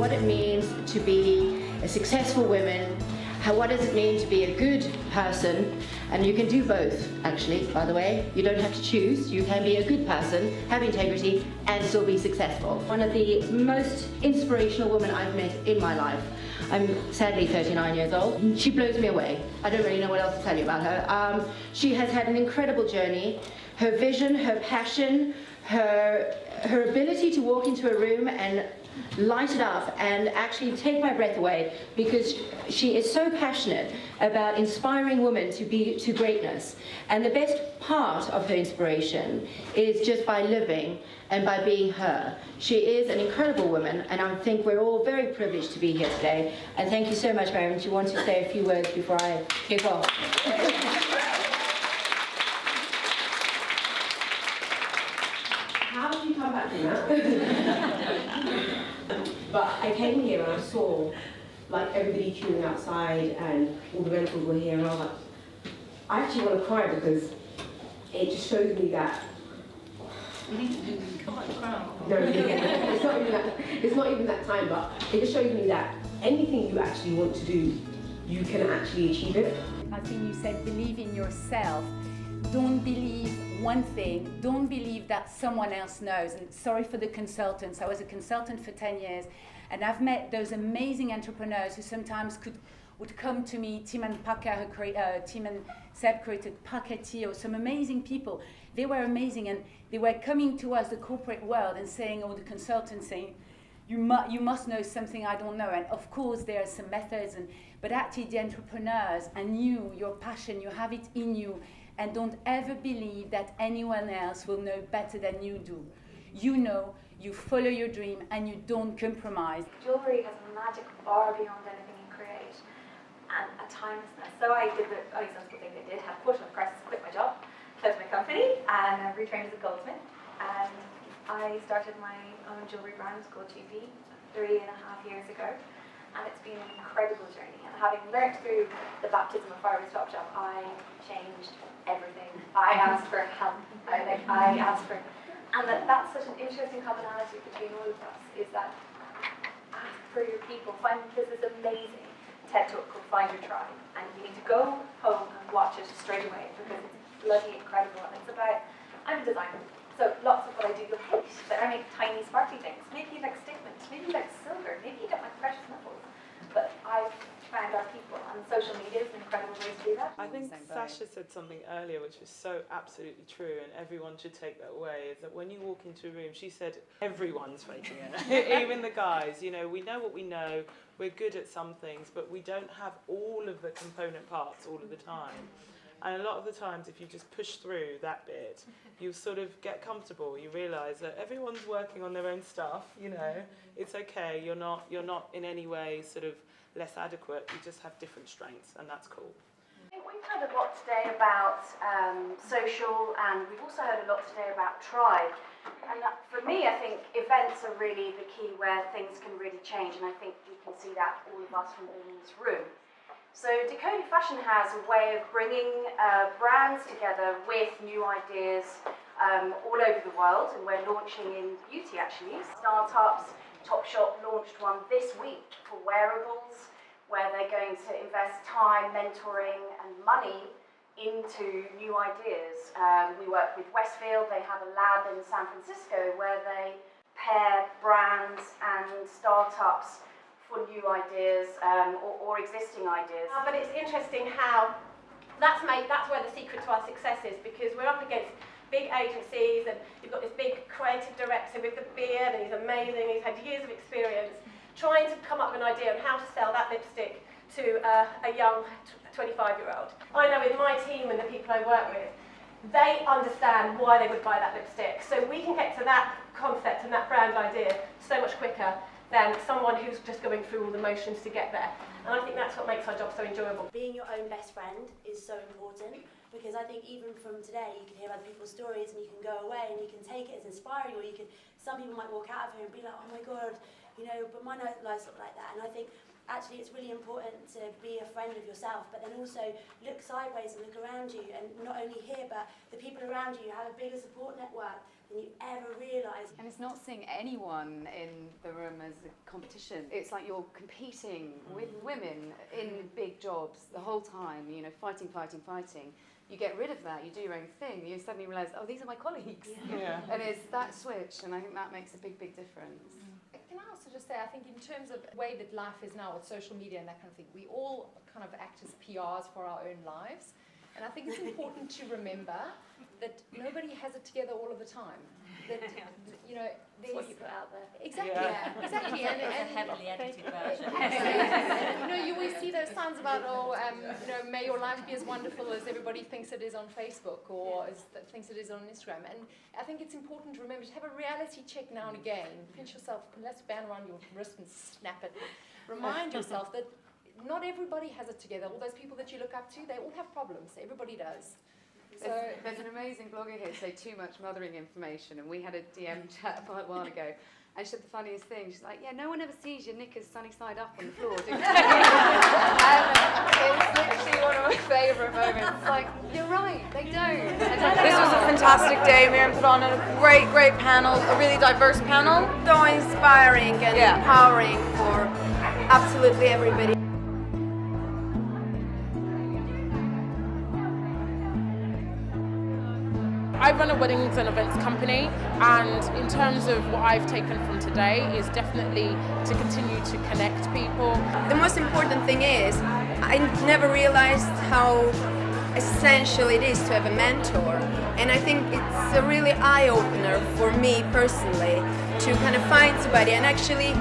what it means to be a successful woman, what does it mean to be a good person, and you can do both, actually, by the way. You don't have to choose. You can be a good person, have integrity, and still be successful. One of the most inspirational women I've met in my life. I'm sadly 39 years old. She blows me away. I don't really know what else to tell you about her. She has had an incredible journey. Her vision, her passion, her ability to walk into a room and light it up and actually take my breath away, because she is so passionate about inspiring women to greatness. And the best part of her inspiration is just by living and by being her. She is an incredible woman, and I think we're all very privileged to be here today. And thank you so much, Mariam. Do you want to say a few words before I kick off? How did you come back from that? But I came here and I saw like everybody queuing outside and all the mentors were here, and I was like, I actually want to cry, because it just shows me that. You need to come on, cry. No, it's not even that time, but it just shows me that anything you actually want to do, you can actually achieve it. I think you said believe in yourself. Don't believe one thing, don't believe that someone else knows. And sorry for the consultants. I was a consultant for 10 years, and I've met those amazing entrepreneurs who sometimes would come to me. Tim and Seb created Paquetti, or some amazing people. They were amazing, and they were coming to us, the corporate world, and saying, or the consultants saying, you must know something I don't know. And of course there are some methods, but actually the entrepreneurs, and your passion, you have it in you. And don't ever believe that anyone else will know better than you do. You know, you follow your dream, and you don't compromise. Jewellery has a magic far beyond anything you create, and a timelessness. So I did the only sensible thing they did, had a quarter-life crisis, quit my job, closed my company, and retrained as a goldsmith. And I started my own jewellery brand called CHUPI 3.5 years ago. And it's been an incredible journey. And having learned through the baptism of fire with Top Shop, I changed everything. I asked for help. I asked for, and that's such an interesting commonality between all of us, is that ask for your people. There's this amazing TED talk called Find Your Tribe, and you need to go home and watch it straight away, because it's bloody incredible. And it's about, I'm a designer, so lots of what I do you'll hate, but I make tiny sparkly things. Maybe you like statements, maybe you like silver, maybe you don't like precious metals. But I've found our people, and social media is an incredible way to do that. I think Sasha said something earlier which was so absolutely true, and everyone should take that away, is that when you walk into a room, she said everyone's faking it, even the guys. You know, we know what we know, we're good at some things, but we don't have all of the component parts all of the time. And a lot of the times, if you just push through that bit, you sort of get comfortable. You realise that everyone's working on their own stuff. You know, it's okay. You're not in any way sort of less adequate. You just have different strengths, and that's cool. We've heard a lot today about social, and we've also heard a lot today about tribe. And for me, I think events are really the key where things can really change, and I think we can see that, all of us from being in this room. So Decoded Fashion has a way of bringing brands together with new ideas all over the world, and we're launching in beauty actually. Startups, Topshop launched one this week for wearables, where they're going to invest time, mentoring and money into new ideas. We work with Westfield. They have a lab in San Francisco where they pair brands and startups for new ideas or existing ideas. But it's interesting how that's where the secret to our success is, because we're up against big agencies, and you've got this big creative director with the beard, and he's amazing, he's had years of experience trying to come up with an idea on how to sell that lipstick to a young 25-year-old. I know with my team and the people I work with, they understand why they would buy that lipstick, so we can get to that concept and that brand idea so much quicker than someone who's just going through all the motions to get there. And I think that's what makes our job so enjoyable. Being your own best friend is so important, because I think even from today you can hear other people's stories and you can go away and you can take it as inspiring, or some people might walk out of here and be like, oh my God, you know, but my life's not like that. And I think actually it's really important to be a friend of yourself, but then also look sideways and look around you, and not only here, but the people around you have a bigger support network than you ever realise. And it's not seeing anyone in the room as a competition. It's like you're competing with women in big jobs the whole time, you know, fighting. You get rid of that, you do your own thing, you suddenly realise, oh, these are my colleagues. Yeah. And it's that switch, and I think that makes a big, big difference. Can I also just say, I think in terms of the way that life is now with social media and that kind of thing, we all kind of act as PRs for our own lives. And I think it's important to remember that nobody has it together all of the time. That, you know, That's what you put out there. Exactly, Yeah. exactly. It's a heavily edited version. You know, you always see those signs about, oh, you know, may your life be as wonderful as everybody thinks it is on Facebook or thinks it is on Instagram. And I think it's important to remember to have a reality check now and again. Pinch yourself, put a band around your wrist and snap it. Remind yourself that not everybody has it together. All those people that you look up to, they all have problems. Everybody does. So There's an amazing blogger here, say too much mothering information, and we had a DM chat a while ago, and she said the funniest thing, she's like, yeah, no one ever sees your knickers sunny side up on the floor, do they? And it's literally one of my favourite moments. It's like, you're right, they don't. This was a fantastic day. Mariam put on a great panel, a really diverse panel. So inspiring and empowering for absolutely everybody. I run a weddings and events company, and in terms of what I've taken from today is definitely to continue to connect people. The most important thing is, I never realized how essential it is to have a mentor, and I think it's a really eye-opener for me personally to kind of find somebody and actually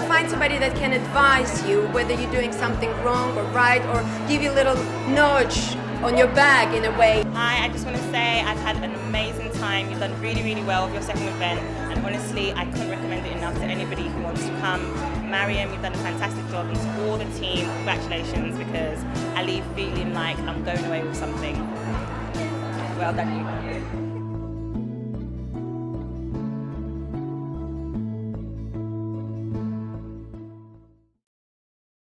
find somebody that can advise you whether you're doing something wrong or right, or give you a little nudge on your back in a way. Hi, I just want to say I've had an amazing time. You've done really well with your second event, and honestly I couldn't recommend it enough to anybody who wants to come. Mariam, you've done a fantastic job, and to all the team, congratulations, because I leave feeling like I'm going away with something. Well done you.